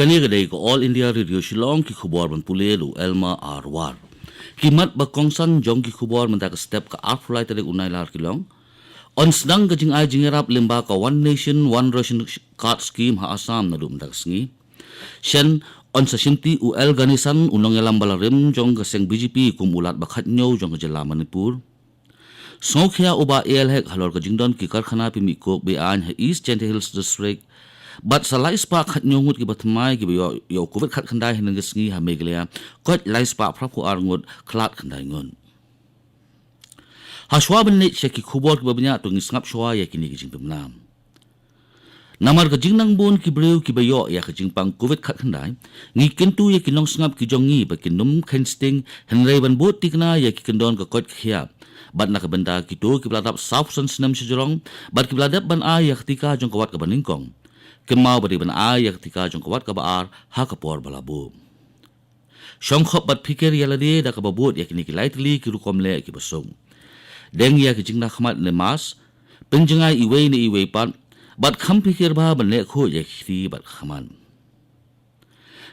Kani gadai ko All India Radio Shillong ki khubor ban pulelu Elma Arwar. Kimat bakongsan jong ki khubor mentak step ka aflai tadi unai lar kilong. On sedang ka jing ai jingerap limba ka One Nation One Ration Card Scheme ha Assam na dum dak sngi. Shen on sa simti UL ganisan unong elam balarim jong ka seng BJP kum ulat bakhat nyo jong ka jela Manipur. Songkhya uba elhek halor ka jingdon ki karkhana pi mikok be an ha East Chente Hills District. But sa lais pa khat nyongut ki batmai ki yo covid khat khandai hin ngi ha meglea kot lais pa phrapu arngut klat khandai ngon. Haswa ben ne cheki khubor ki babnya to ngi ngap shwa ya kini ki jingpem nam. Namar ka jingnang bon ki breu ki bayo ya ka jingpang covid khat khandai ngi kentu ya kinong ngap ki jongi ba kinum khensting henrei ban bot tikna ya ki kendon ka kot khia. Bat nak benda kitu ki bladap South Senam sejorong bat ki bladap ban a ya ketika jong kawat ka baningkong. Kemau beri ban ai yang ketika jong kawat ka baar ha kapor balabu. Shongkhop bat pikir yalade da ka babut ya kini ki lightly ki rukom le ki basung. Deng ya ki jingna khmat ne mas penjengai iwei ne iwei pan bat kham pikir ba ban le kho ya ki bat khaman.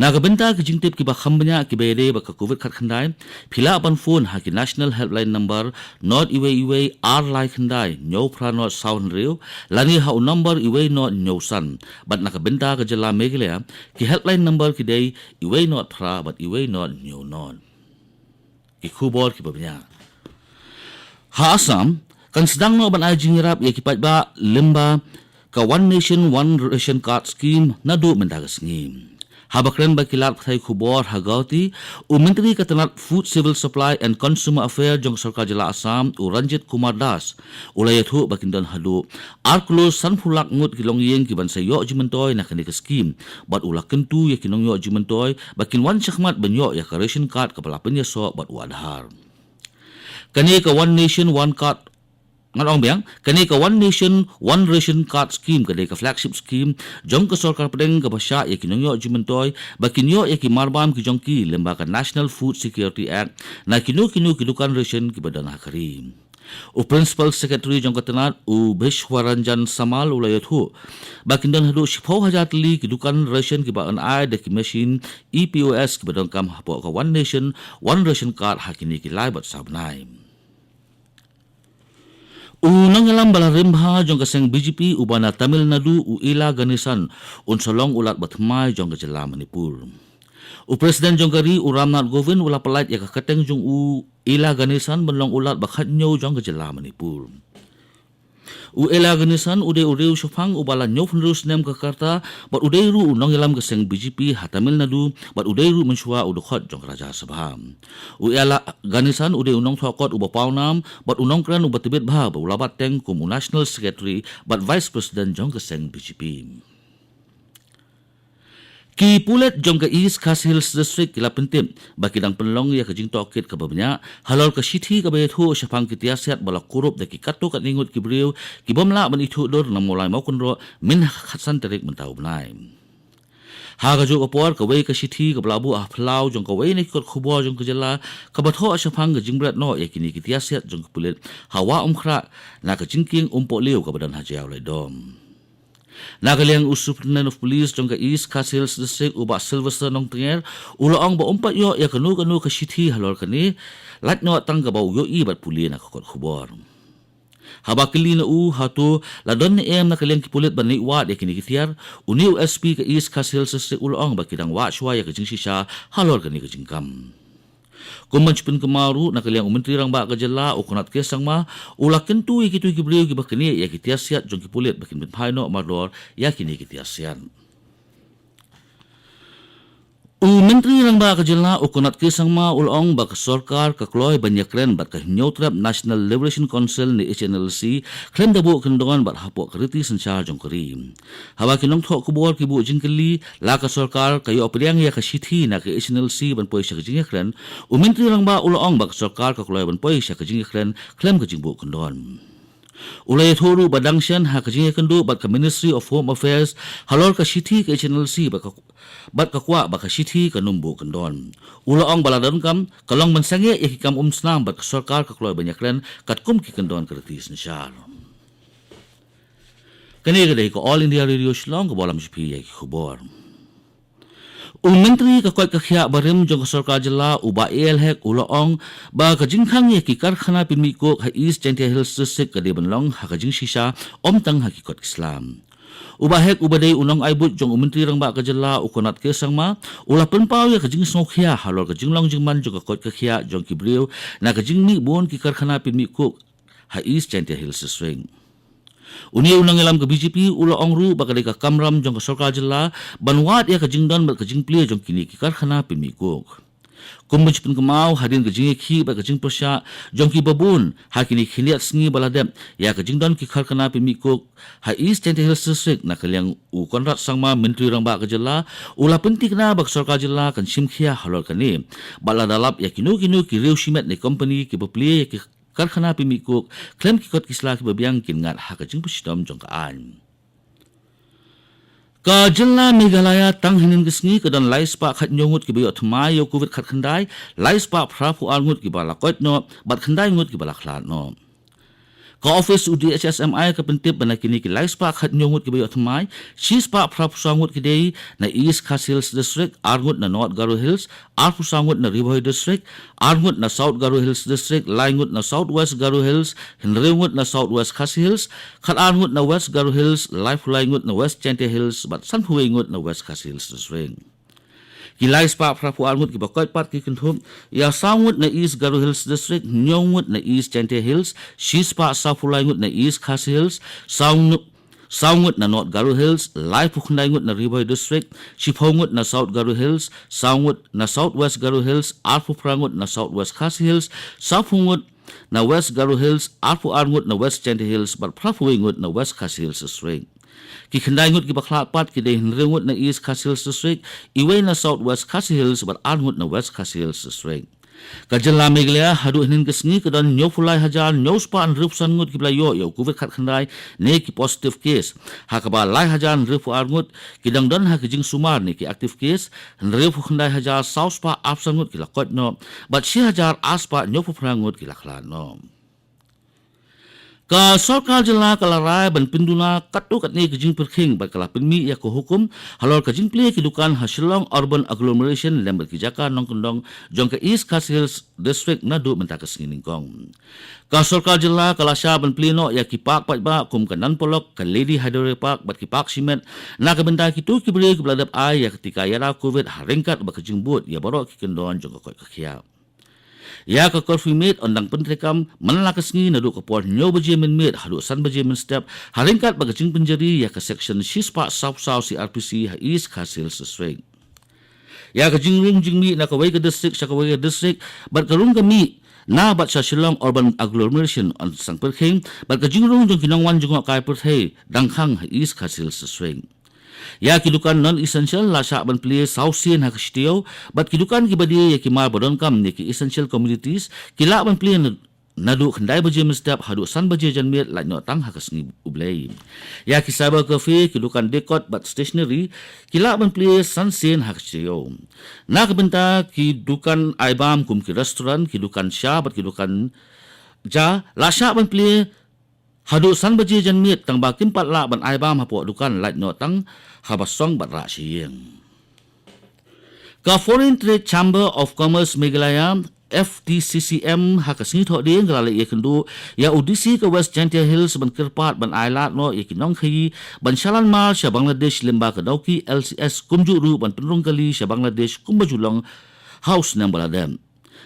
Naga benta ki jingtip ki ba khambanya ki bede ba ka covid khat khandai phila ban phone ha ki national helpline number not iwei r like khandai nyo phra not sound real lani ha number iwei not nyo san bat naga benta ka jala meglea ki helpline number ki dei iwei not phra but iwei not nyo non ki khubor ki babnya ha Assam kan sedang no ban ai jingrap ya ki pat ba limba ka One Nation One Ration Card Scheme na do mendaga scheme. Habakren bakilat thai khubor hagauti Menteri Katanat Food Civil Supply and Consumer Affairs jong Sarkar Jala Assam Ranjit Kumar Das ulayathu bakindon hadu arklo sanfulak ngut kilong yeng ki ban sayo jimentoy na kani ka scheme bat ulak kentu ya kinong yo jimentoy bakin wan chakmat banyo ya ka ration card kapala penya so bat wadhar kani ka One Nation One Card ngalong biang kani ka One Nation One Ration Card Scheme kani ka flagship scheme jong ka sarkar pedeng ka basya ya kinong yo jimentoy bakin yo ya ki marbam ki jong ki lemba ka National Food Security Act na kinu kidukan ration ki badan hakari u principal secretary jong katanat u Bishwaranjan Samal ulayathu bakin dan hadu shipho hajatli kidukan ration ki baan ai de ki machine EPOS ki badan kam hapo ka One Nation One Ration Card hakini ki lai bat sabnai. Unang alam balarim ha jong kaseng BJP ubana Tamil Nadu u ila ganisan unsolong ulat batmai jong kajala Manipur. U Presiden jong kari u Ramnath Kovind ula pelait ya kakateng jong u ila ganisan benlong ulat bakhat nyo jong kajala Manipur. U ila ganisan ude ureu shofang ubala nyo funrus nem Jakarta bat ude ru unong alam kaseng BJP ha Tamil Nadu bat ude ru menshua udukhot jong Raja Sabha. U ila ganisan ude unong thokot uba paunam bat unong kran uba tibet bha ulabat teng kum National Secretary bat Vice President jong kaseng BJP. Ki pulet jong ka East Khas Hills District kila pentim bakidang penlong ya ka jing tokit ka babnya halor ka shithi ka bayathu syapang ki tiasiat bala kurup da ki katto kat ningut ki briu ki bomla ban ithu dor na mulai mau kunro min khatsan terik mentau benai ha ga jo kapor ka wei ka shithi ka blabu a phlau jong ka wei ne kot khubo jong ka jala ka batho syapang ka jingbrat no ya kini ki tiasiat jong ka pulet hawa umkhra na ka jingking umpo liu ka badan hajiau lai dom. Nagaliang Superintendent of Police jong ka East Khas Hills District uba Sylvester nong tenger ulaong ba umpat yo ya kanu ka shithi halor kani lat no tang ka ba yo ibat puli na kokot khubor. Habakili na u hatu ladon ni em na kaliang kipulit ban ni wa ya kini kitiar uni USP ka East Khas Hills District ulaong ba kidang wa shwa ya ka jing shisha halor kani ka jingkam. Kumanchpin kemaru na kaliang Menteri rang ba kajala o kunat kesang ma ulakin tu ikitu ikibriu ki bakini ya kitiasiat jong kipulit bakin binpaino marlor ya kini kitiasian. Menteri rang ba kajala o kunat kesang ma ulong ba ka sarkar ka kloy banyakren bat ka hinyotrap National Liberation Council ni HNLC klem dabo kendongan bat hapo kriti sensyar jong kari. Hawa kinong thok kubor ki bu jingkeli la ka sarkar kayo opriang ya ka shithi na ka HNLC ban poy siya ka jingakren Menteri rang ba ulong ba ka sarkar ka kloy ban poy siya ka jingakren klem ka jingbu kendon. Ulay thoru badang siyan ha kajing kendo bat ka Ministry of Home Affairs halor ka shithi ka HNLC bat ka kwa ba ka shithi ka numbu kendon. Ulaong baladan kam kalong mansange ikikam umsnam bat ka sarkar ka kloy banyakren katkum ki kendon kritis ni syar. Kani gadai ko All India Radio Shillong ko bolam shpi ya ki khubor. Menteri ka kwat ka khia barim jong sarkar jala uba hek ulaong ba ka jingkhang ye ki karkhana pinmiko ha East Chantia Hills District ka debanlong ha ka jing shisha omtang hakikot Islam. Uba hek ubadai unang aibut jong menteri rang ba ka jala ukonat ke sangma ula penpau ya ka jing snokhia halor ka jinglong jingman jong ka kwat ka khia jong kibriu na ka jing ni bon ki karkhana pinmiko ha East Chantia Hills District. Unia unang ilam ke BJP ula ongru bakadai ka kamram jong ka sarkar jala banwat ya ka jingdan bat ka jingplia jong kini ki karkhana pinmikuk. Kumbunch pun kemau hadin ke jingi ki bat ka jing persya jong ki babun ha kini khiliat sngi baladep ya ka jingdan ki karkhana pinmikuk ha East Chantia Hills District na kaliang u konrat sangma menteri rang ba ka jala ula pentik na bak sarkar jala kan simkhia halor kani baladalap ya kinu ki riu shimet ni company ki baplia ya ki karkhana pinmikuk klaim kikot kisla ki babiang kingat haka jing pusidom jong kaan. Ka jala Meghalaya tang hinin kisngi ke dan lais pa khat nyongut ki bayo thmai yo covid khat khandai lais pa phrapu alngut ki bala koit no bat khandai ngut ki bala khlat no. Ka office UDHSMI ka pentip bana kini ki lais pa khat nyongut ki bayo thmai shis pa phrapu sangut ki dei na East Khas Hills District arngut na North Garo Hills arpu sangut na Rivoy District arngut na South Garo Hills District laingut na Southwest Garo Hills hinreungut na Southwest Khas Hills khat arngut na West Garo Hills life laingut na West Chantia Hills bat sanhuingut na West Khas Hills District. Kilais pa prapu alngut ki bakot pat ki kenthum ya sangut na East Garo Hills District nyongut na East Chantia Hills shis pa safulangut na East Khas Hills sangut na North Garo Hills lai pukhndaingut na Rivoy District shiphongut na South Garo Hills sangut na Southwest Garo Hills arpu prangut na Southwest Khas Hills safungut na West Garo Hills arpu arngut na West Chantia Hills bat prapuingut na West Khas Hills District. Ki khandaingut ki baklat pat ki dei hinreungut na East Khas Hills District iway na Southwest Khas Hills bat arngut na West Khas Hills District. Ka jala Meghalaya hadu hinin kesngi ke dan nyofulai hajar nyospa an rupsan ngut ki blayo yo covid khat khandai ne ki positive case ha ka ba lai hajar rupu arngut ki dang don ha ki jing sumar ne ki active case rupu khandai hajar sauspa absan ngut ki lakot no bat shi hajar aspa nyofu prangut ki laklan no. Ka sarkar jala kalarai ban pinduna katu katni kejing perking bat kala pinmi ya ko hukum halor kejing pli kidukan Shillong urban agglomeration lember kijaka nongkondong jong ke East Khas Hills District nadu mentakas nginingkong. Ka sarkar jala kala sya ban plino ya kipak pat ba kum kanan polok ka Lady Hydro Park bat kipak simet na kabenta kitu kibri kibladap ai ya ketika yara covid haringkat ba kejing but ya borok kikendon jong ka kakia. Ya ka confirmate ondang pentrekam manlakasngi nadu ka por nyo baje men met hadu san baje men step haringkat bagajing penjari ya ka section shispa south CRPC ha East Khas Hills District. Ya ka jingrung jingmi na ka Waiga District sa ka Waiga District bat karung kami na bat sa Shillong urban agglomeration on sang perking bat ka jingrung jong kinangwan jong ka perthei dangkhang ha East Khas Hills District. Ya kidukan non-essential lasa ban pli sausin hak stio bat kidukan kibadi ya kimar badon kam ni ki essential communities kila ban pli nadu khandai baje mestap hadu san baje janmir la no tang hak sngi ublei ya ki cyber cafe kidukan decot bat stationery kila ban pli sansin hak stio na kabenta kidukan aibam kum ki restaurant kidukan sha bat kidukan ja lasa ban pli hadu san baje janmir tang ba kimpat la ban aibam hapo dukan la no tang habasong bat siyeng. Ka Foreign Trade Chamber of Commerce Meghalaya FTCCM hakasngi tho ding galala ye kendu ya UDC ke West Chantia Hills ban kerpat ban ailat no ye kinong khayi ban shalan mar sha Bangladesh lemba ka dauki LCS kumjuru ban penrung kali sha Bangladesh kumbajulong house nang baladem.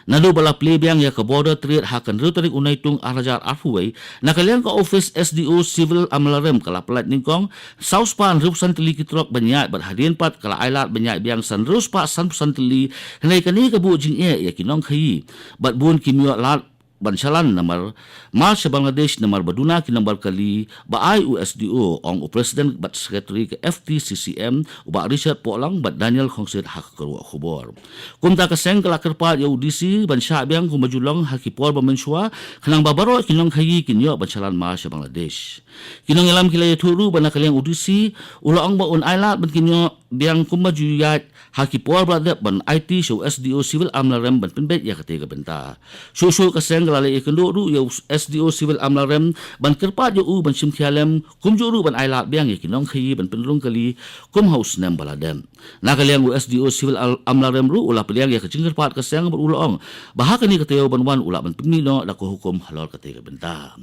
Nadu bala plebiang ya ka border trade hakan rutarik unaitung arajar arfuway nakalian ka office SDO civil amlarem kala pelat ningkong sauspan rupsan teli kitrok banyak berhadian pat kala ailat banyak biang san ruspa san teli henai kani ka bu jing ya kinong khayi bat bun kimyo lat bansalan namar mal sa Bangladesh namar baduna kinambar kali ba IUSDO ong president bat secretary ke FTCCM uba Richard Polang bat Daniel Khongsit hak kerwa khubor kumta ka seng kala kerpa ya UDC bansa biang kumajulong hakipor bamensua kanang babaro kinong khayi kinyo bansalan mal sa Bangladesh kinong ilam kilay turu banakaliang UDC ulaong ba un ailat ban kinyo biang kumajuyat hakipor badat ban IT so SDO civil amlarem ban penbet ya ketiga benta susu ka seng kelale ikendo ru ya SDO civil amlarem ban kerpa jo u ban sim khialem kum jo ru ban ailat biang ye kinong khi ban penlung kali kum haus nem baladem nakaliang u SDO civil amlarem ru ula peliang ya kecing kerpat kesang berulong bahaka ni kateo ban wan ula ban pemino da ko hukum halal kate benda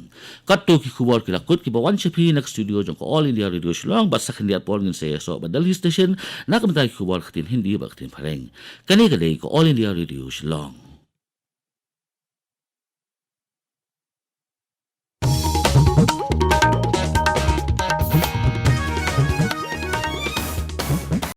katto ki kubor ki lakut ki bawan chepi nak studio jong ko All India Radio Shillong basak hendiat pol ngin saya so badali station nak mentai ki kubor katin hindi ba katin pareng kani kale ko All India Radio Shillong